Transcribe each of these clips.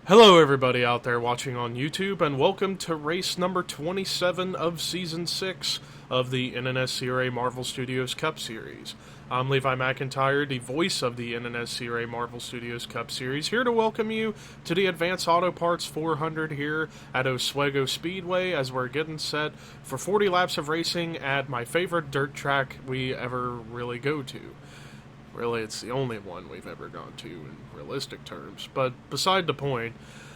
Hello everybody out there watching on YouTube, and welcome to race number 27 of Season 6 of the NNSCRA Marvel Studios Cup Series. I'm Levi McIntyre, the voice of the NNSCRA Marvel Studios Cup Series, here to welcome you to the Advanced Auto Parts 400 here at Oswego Speedway as we're getting set for 40 laps of racing at my favorite dirt track we ever really go to. Really, it's the only one we've ever gone to in realistic terms. But beside the point,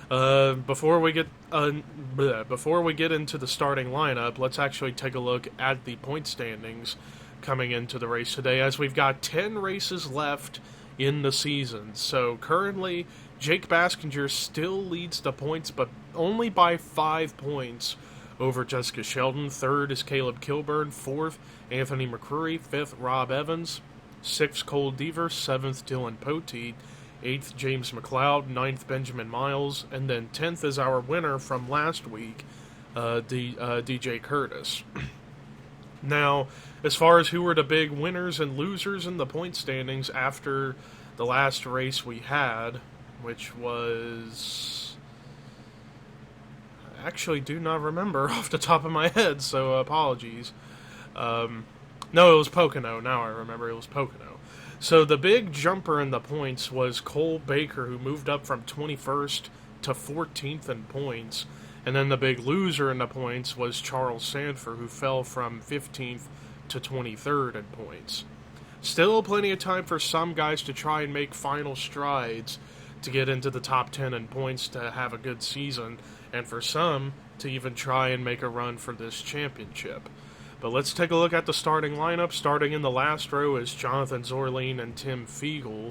before we get into the starting lineup, let's actually take a look at the point standings coming into the race today, as we've got 10 races left in the season. So currently, Jake Baskinger still leads the points, but only by 5 points over Jessica Sheldon. Third is Caleb Kilburn. Fourth, Anthony McCreary. Fifth, Rob Evans. 6th, Cole Deaver. 7th, Dylan Poteet. 8th, James McLeod. 9th, Benjamin Miles. And then 10th is our winner from last week, DJ Curtis. Now, as far as who were the big winners and losers in the point standings after the last race we had, which was... I actually do not remember off the top of my head, so apologies. No, it was Pocono. Now I remember, it was Pocono. So the big jumper in the points was Cole Baker, who moved up from 21st to 14th in points. And then the big loser in the points was Charles Sanford, who fell from 15th to 23rd in points. Still plenty of time for some guys to try and make final strides to get into the top 10 in points to have a good season, and for some to even try and make a run for this championship. But let's take a look at the starting lineup. Starting in the last row is Jonathan Zorline and Tim Fiegel.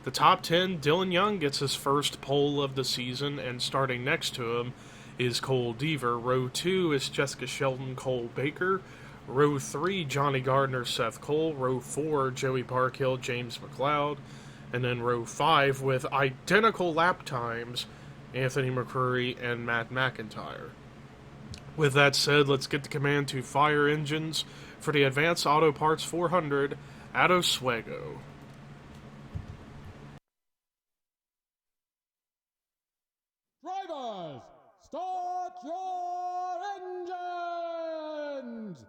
The top 10, Dylan Young gets his first pole of the season, and starting next to him is Cole Deaver. Row 2 is Jessica Sheldon, Cole Baker. Row 3, Johnny Gardner, Seth Cole. Row 4, Joey Parkhill, James McLeod. And then row 5, with identical lap times, Anthony McCreary and Matt McIntyre. With that said, let's get the command to fire engines for the Advanced Auto Parts 400 at Oswego. Drivers, start your engines!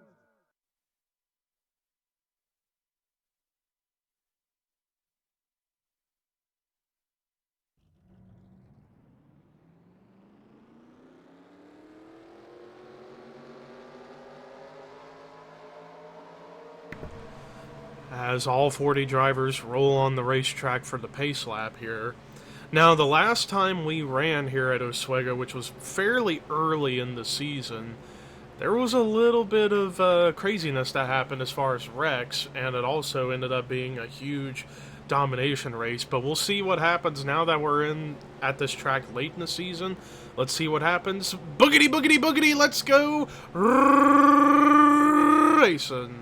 As all 40 drivers roll on the racetrack for the pace lap here. Now, the last time we ran here at Oswego, which was fairly early in the season, there was a little bit of craziness that happened as far as wrecks, and it also ended up being a huge domination race. But we'll see what happens now that we're in at this track late in the season. Let's see what happens. Boogity, boogity, boogity, let's go racing.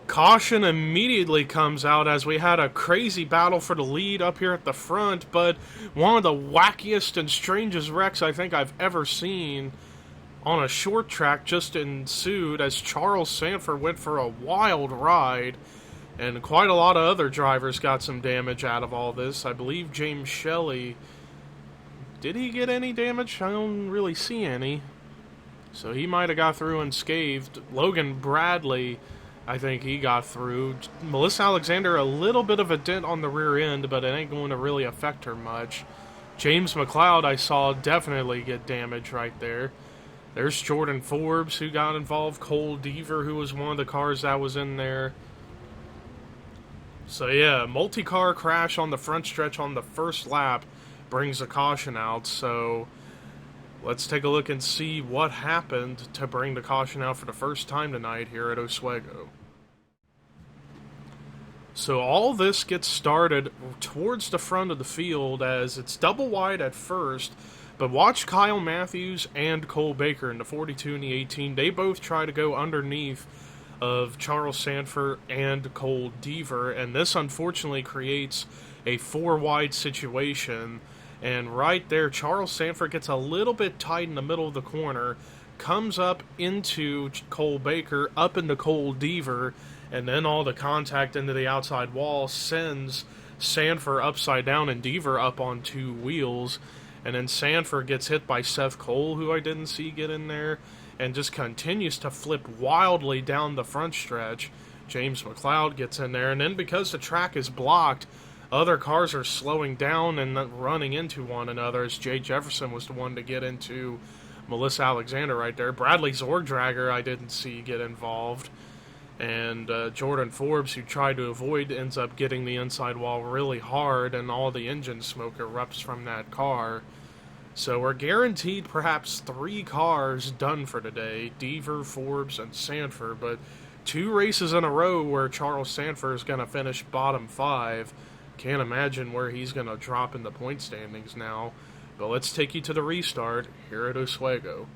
Caution immediately comes out as we had a crazy battle for the lead up here at the front, but one of the wackiest and strangest wrecks I think I've ever seen on a short track just ensued as Charles Sanford went for a wild ride, and quite a lot of other drivers got some damage out of all this. I believe James Shelley, did he get any damage? I don't really see any. So he might have got through unscathed. Logan Bradley, I think he got through. Melissa Alexander, a little bit of a dent on the rear end, but it ain't going to really affect her much. James McLeod, I saw definitely get damage right there. There's Jordan Forbes, who got involved. Cole Deaver, who was one of the cars that was in there. So yeah, multi-car crash on the front stretch on the first lap brings a caution out. So let's take a look and see what happened to bring the caution out for the first time tonight here at Oswego. So all this gets started towards the front of the field as it's double wide at first, But watch Kyle Matthews and Cole Baker in the 42 and the 18. They both try to go underneath of Charles Sanford and Cole Deaver, and this unfortunately creates a 4-wide situation. And right there, Charles Sanford gets a little bit tight in the middle of the corner, comes up into Cole Baker, up into Cole Deaver, and then all the contact into the outside wall sends Sanford upside down and Deaver up on 2 wheels. And then Sanford gets hit by Seth Cole, who I didn't see get in there, and just continues to flip wildly down the front stretch. James McLeod gets in there, and then because the track is blocked, other cars are slowing down and running into one another, as Jay Jefferson was the one to get into Melissa Alexander right there. Bradley Zordrager I didn't see get involved. And Jordan Forbes, who tried to avoid, ends up getting the inside wall really hard, and all the engine smoke erupts from that car. So we're guaranteed perhaps 3 cars done for today, Deaver, Forbes, and Sanford, but 2 races in a row where Charles Sanford is going to finish bottom 5. Can't imagine where he's going to drop in the point standings now. But let's take you to the restart here at Oswego.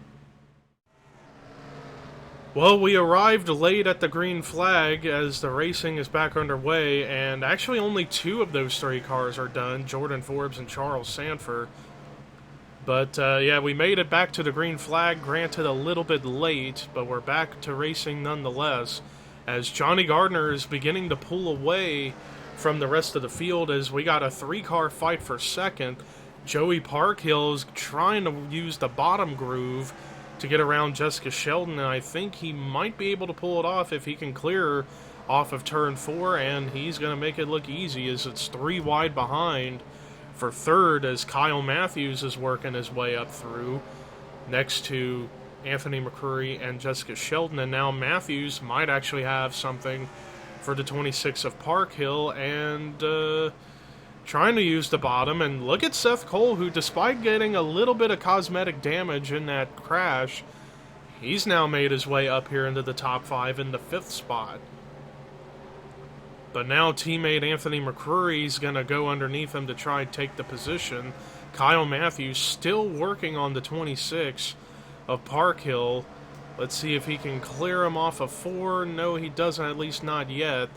Well, we arrived late at the green flag as the racing is back underway, and actually only 2 of those 3 cars are done, Jordan Forbes and Charles Sanford. But, yeah, we made it back to the green flag, granted a little bit late, but we're back to racing nonetheless, as Johnny Gardner is beginning to pull away from the rest of the field as we got a 3-car fight for second. Joey Parkhill is trying to use the bottom groove to get around Jessica Sheldon, and I think he might be able to pull it off if he can clear off of turn 4, and he's going to make it look easy as it's 3 wide behind for third as Kyle Matthews is working his way up through next to Anthony McCurry and Jessica Sheldon, and now Matthews might actually have something for the 26 of Parkhill, and trying to use the bottom. And look at Seth Cole, who despite getting a little bit of cosmetic damage in that crash, he's now made his way up here into the top 5 in the 5th spot. But now teammate Anthony McCurry's going to go underneath him to try and take the position. Kyle Matthews still working on the 26 of Parkhill. Let's see if he can clear him off of 4. No, he doesn't, at least not yet.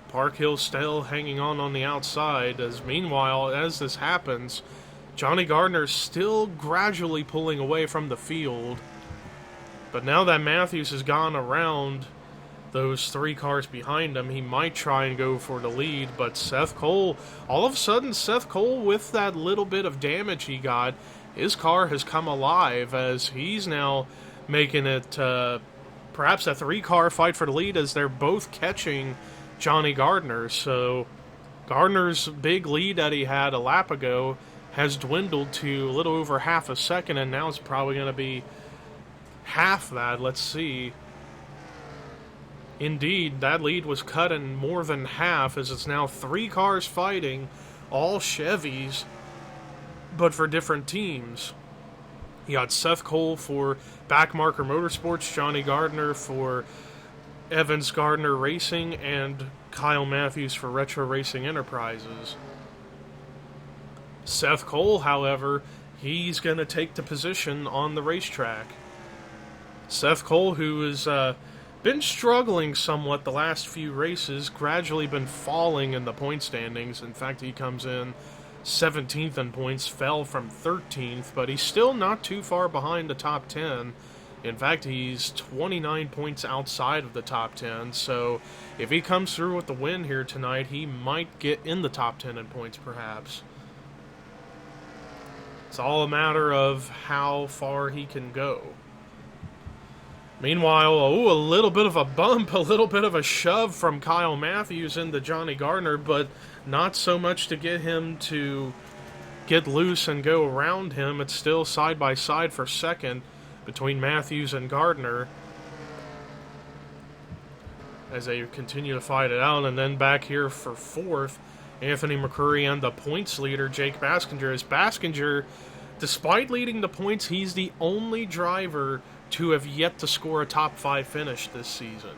Parkhill still hanging on the outside, as meanwhile, as this happens, Johnny Gardner's still gradually pulling away from the field. But now that Matthews has gone around those 3 cars behind him, he might try and go for the lead, but Seth Cole, all of a sudden, Seth Cole, with that little bit of damage he got, his car has come alive as he's now making it perhaps a 3-car fight for the lead as they're both catching Johnny Gardner. So Gardner's big lead that he had a lap ago has dwindled to a little over half a second, and now it's probably going to be half that. Let's see. Indeed, that lead was cut in more than half as it's now 3 cars fighting, all Chevys, but for different teams. You got Seth Cole for Backmarker Motorsports, Johnny Gardner for Evans Gardner Racing, and Kyle Matthews for Retro Racing Enterprises. Seth Cole, however, he's going to take the position on the racetrack. Seth Cole, who has been struggling somewhat the last few races, gradually been falling in the point standings. In fact, he comes in 17th in points, fell from 13th, but he's still not too far behind the top 10. In fact, he's 29 points outside of the top 10, so if he comes through with the win here tonight, he might get in the top 10 in points, perhaps. It's all a matter of how far he can go. Meanwhile, a little bit of a bump, a little bit of a shove from Kyle Matthews into Johnny Gardner, but not so much to get him to get loose and go around him. It's still side by side for second between Matthews and Gardner as they continue to fight it out. And then back here for fourth, Anthony McCurry and the points leader, Jake Baskinger. As Baskinger, despite leading the points, he's the only driver to have yet to score a top 5 finish this season.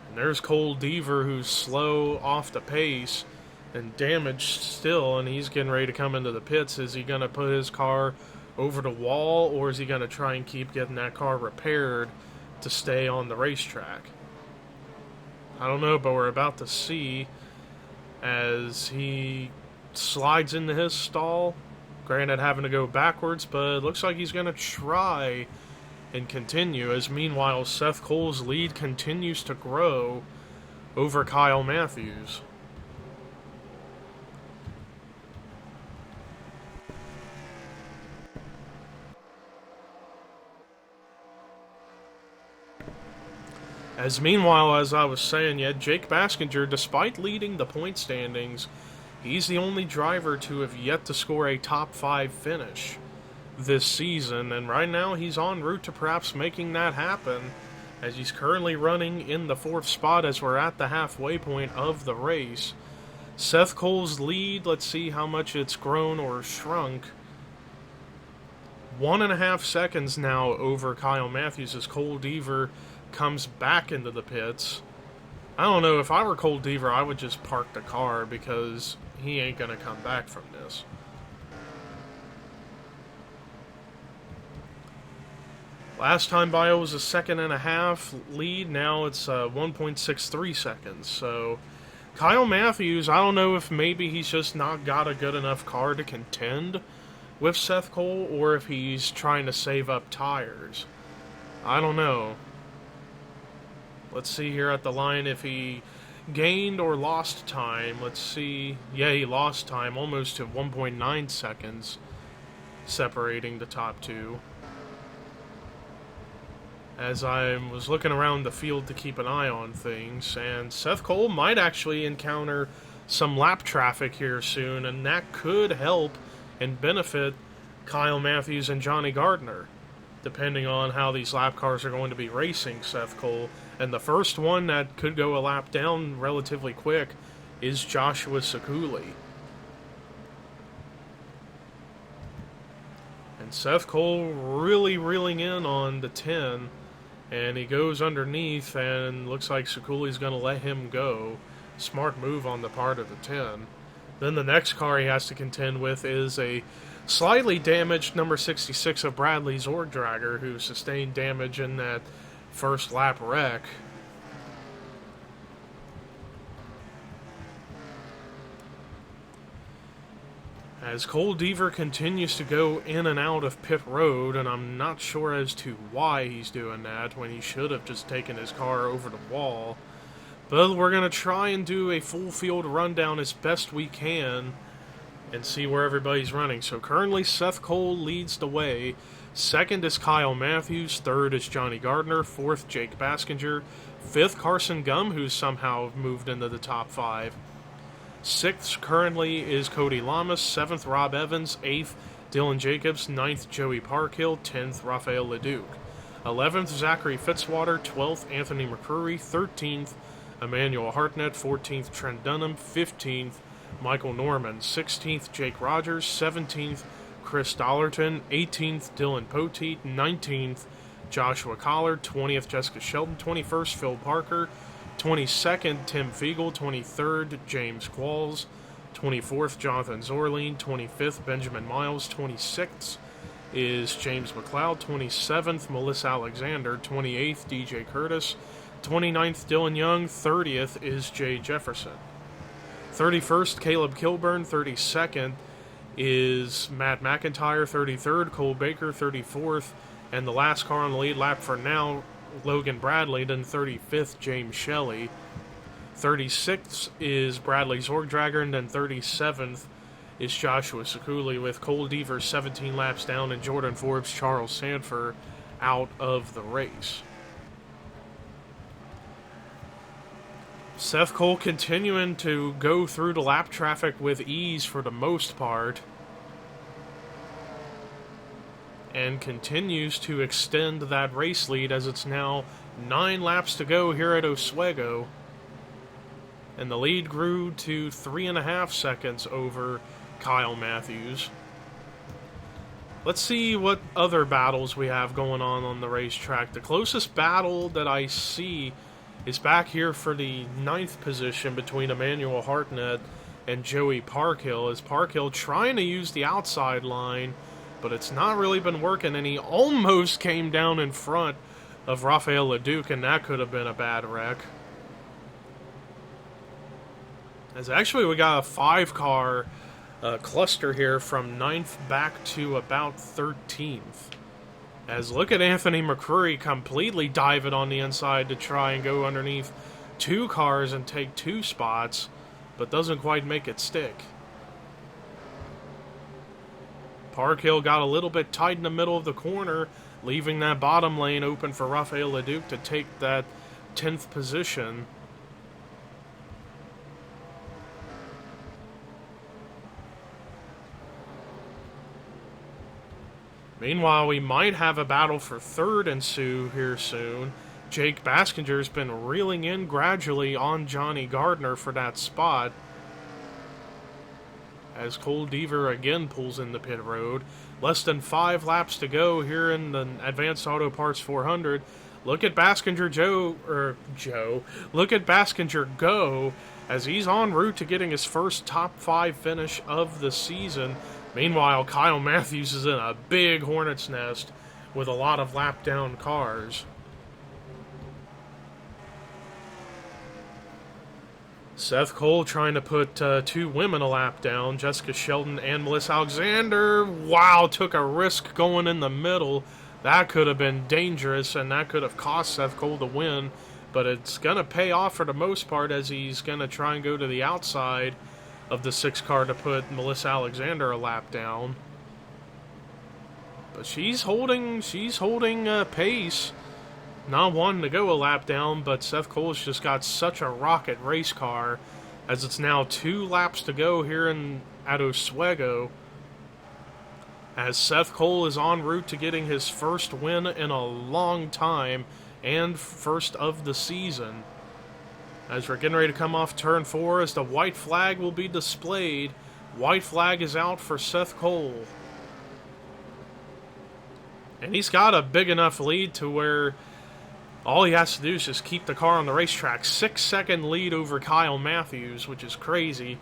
And there's Cole Deaver, who's slow off the pace, and damaged still, and he's getting ready to come into the pits. Is he going to put his car over the wall, or is he going to try and keep getting that car repaired to stay on the racetrack? I don't know, but we're about to see as he slides into his stall. Granted, having to go backwards, but it looks like he's going to try and continue, as meanwhile Seth Cole's lead continues to grow over Kyle Matthews. As meanwhile, as I was saying, Jake Baskinger, despite leading the point standings, he's the only driver to have yet to score a top 5 finish this season, and right now he's en route to perhaps making that happen, as he's currently running in the 4th spot as we're at the halfway point of the race. Seth Cole's lead, let's see how much it's grown or shrunk. 1.5 seconds now over Kyle Matthews as Cole Deaver comes back into the pits. I don't know, if I were Cole Deaver, I would just park the car because he ain't going to come back from this. Last time by it was a 1.5 lead, now it's 1.63 seconds. So Kyle Matthews, I don't know if maybe he's just not got a good enough car to contend with Seth Cole, or if he's trying to save up tires. I don't know. Let's see here at the line if he gained or lost time. Let's see. Yeah, he lost time almost to 1.9 seconds separating the top two. As I was looking around the field to keep an eye on things, and Seth Cole might actually encounter some lap traffic here soon, and that could help and benefit Kyle Matthews and Johnny Gardner, depending on how these lap cars are going to be racing Seth Cole. And the first one that could go a lap down relatively quick is Joshua Sekuli. And Seth Cole really reeling in on the 10, and he goes underneath, and looks like Sekuli's going to let him go. Smart move on the part of the 10. Then the next car he has to contend with is a slightly damaged number 66 of Bradley Zordrager, who sustained damage in that first lap wreck. As Cole Deaver continues to go in and out of pit road, and I'm not sure as to why he's doing that when he should have just taken his car over the wall. But we're going to try and do a full field rundown as best we can and see where everybody's running. So currently Seth Cole leads the way. Second is Kyle Matthews. Third is Johnny Gardner. Fourth, Jake Baskinger. Fifth, Carson Gum, who's somehow moved into the top 5. Sixth currently is Cody Lamas. Seventh, Rob Evans. Eighth, Dylan Jacobs. Ninth, Joey Parkhill. 10th, Rafael Leduc. 11th, Zachary Fitzwater. 12th, Anthony McCrory. 13th, Emmanuel Hartnett. 14th, Trent Dunham. 15th, Michael Norman. 16th, Jake Rogers. 17th, Chris Dollarton. 18th, Dylan Poteet. 19th, Joshua Collard. 20th, Jessica Shelton. 21st, Phil Parker. 22nd, Tim Fiegel. 23rd, James Qualls. 24th, Jonathan Zorline. 25th, Benjamin Miles. 26th is James McLeod. 27th, Melissa Alexander. 28th, DJ Curtis. 29th, Dylan Young. 30th is Jay Jefferson. 31st, Caleb Kilburn. 32nd is Matt McIntyre. 33rd, Cole Baker. 34th, and the last car on the lead lap for now, Logan Bradley. Then 35th, James Shelley. 36th is Bradley Zordrager, and then 37th is Joshua Sekuli, with Cole Deaver 17 laps down and Jordan Forbes, Charles Sanford out of the race. Seth Cole continuing to go through the lap traffic with ease for the most part, and continues to extend that race lead as it's now 9 laps to go here at Oswego. And the lead grew to 3.5 seconds over Kyle Matthews. Let's see what other battles we have going on the racetrack. The closest battle that I see is back here for the 9th position between Emmanuel Hartnett and Joey Parkhill, as Parkhill trying to use the outside line, but it's not really been working, and he almost came down in front of Rafael Leduc, and that could have been a bad wreck. As actually we got a 5-car cluster here from 9th back to about 13th. As look at Anthony McCrory completely dive it on the inside to try and go underneath 2 cars and take 2 spots, but doesn't quite make it stick. Parkhill got a little bit tight in the middle of the corner, leaving that bottom lane open for Rafael Leduc to take that 10th position. Meanwhile, we might have a battle for 3rd ensue here soon. Jake Baskinger's been reeling in gradually on Johnny Gardner for that spot, as Cole Deaver again pulls in the pit road. Less than 5 laps to go here in the Advanced Auto Parts 400. Look at Baskinger Look at Baskinger go, as he's en route to getting his first top 5 finish of the season. Meanwhile, Kyle Matthews is in a big hornet's nest with a lot of lap-down cars. Seth Cole trying to put 2 women a lap down, Jessica Shelton and Melissa Alexander. Wow, took a risk going in the middle. That could have been dangerous, and that could have cost Seth Cole the win. But it's going to pay off for the most part, as he's going to try and go to the outside of the 6 car to put Melissa Alexander a lap down. But she's holding pace. Not wanting to go a lap down, but Seth Cole's just got such a rocket race car, as it's now 2 laps to go here at Oswego, as Seth Cole is en route to getting his first win in a long time and first of the season. As we're getting ready to come off turn 4, as the white flag will be displayed. White flag is out for Seth Cole. And he's got a big enough lead to where all he has to do is just keep the car on the racetrack. 6-second lead over Kyle Matthews, which is crazy.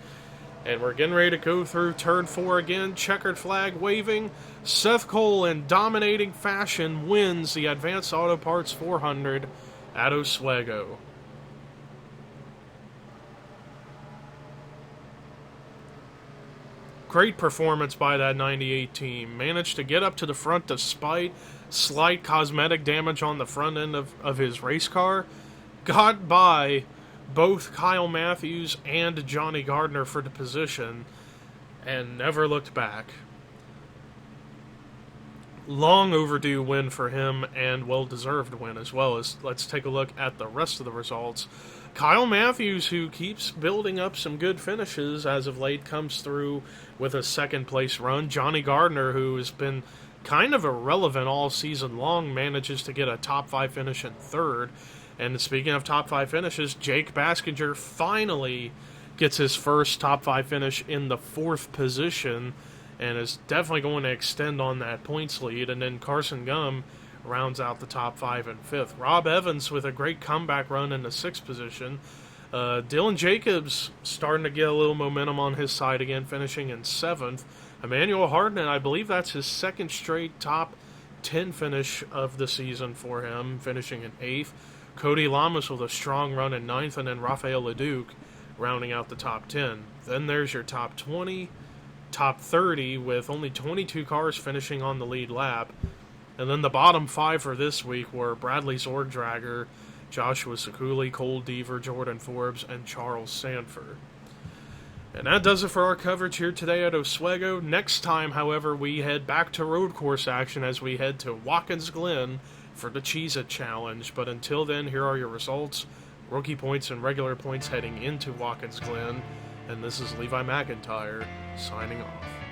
And we're getting ready to go through turn 4 again. Checkered flag waving. Seth Cole, in dominating fashion, wins the Advanced Auto Parts 400 at Oswego. Great performance by that 98 team. Managed to get up to the front despite slight cosmetic damage on the front end of his race car. Got by both Kyle Matthews and Johnny Gardner for the position and never looked back. Long overdue win for him, and well-deserved win as well. As let's take a look at the rest of the results. Kyle Matthews, who keeps building up some good finishes as of late, comes through with a 2nd place run. Johnny Gardner, who has been kind of irrelevant all season long, manages to get a top 5 finish in 3rd. And speaking of top 5 finishes, Jake Baskinger finally gets his first top 5 finish in the 4th position, and is definitely going to extend on that points lead. And then Carson Gum rounds out the top 5 and 5th. Rob Evans with a great comeback run in the 6th position. Dylan Jacobs starting to get a little momentum on his side again, finishing in 7th. Emmanuel Hardin, I believe that's his 2nd straight top 10 finish of the season for him, finishing in 8th. Cody Lamas with a strong run in 9th, and then Rafael Leduc rounding out the top 10. Then there's your top 20, top 30, with only 22 cars finishing on the lead lap. And then the bottom 5 for this week were Bradley Zorgdrager, Joshua Sekuli, Cole Deaver, Jordan Forbes, and Charles Sanford. And that does it for our coverage here today at Oswego. Next time, however, we head back to road course action as we head to Watkins Glen for the Cheez-It Challenge. But until then, here are your results. Rookie points and regular points heading into Watkins Glen. And this is Levi McIntyre signing off.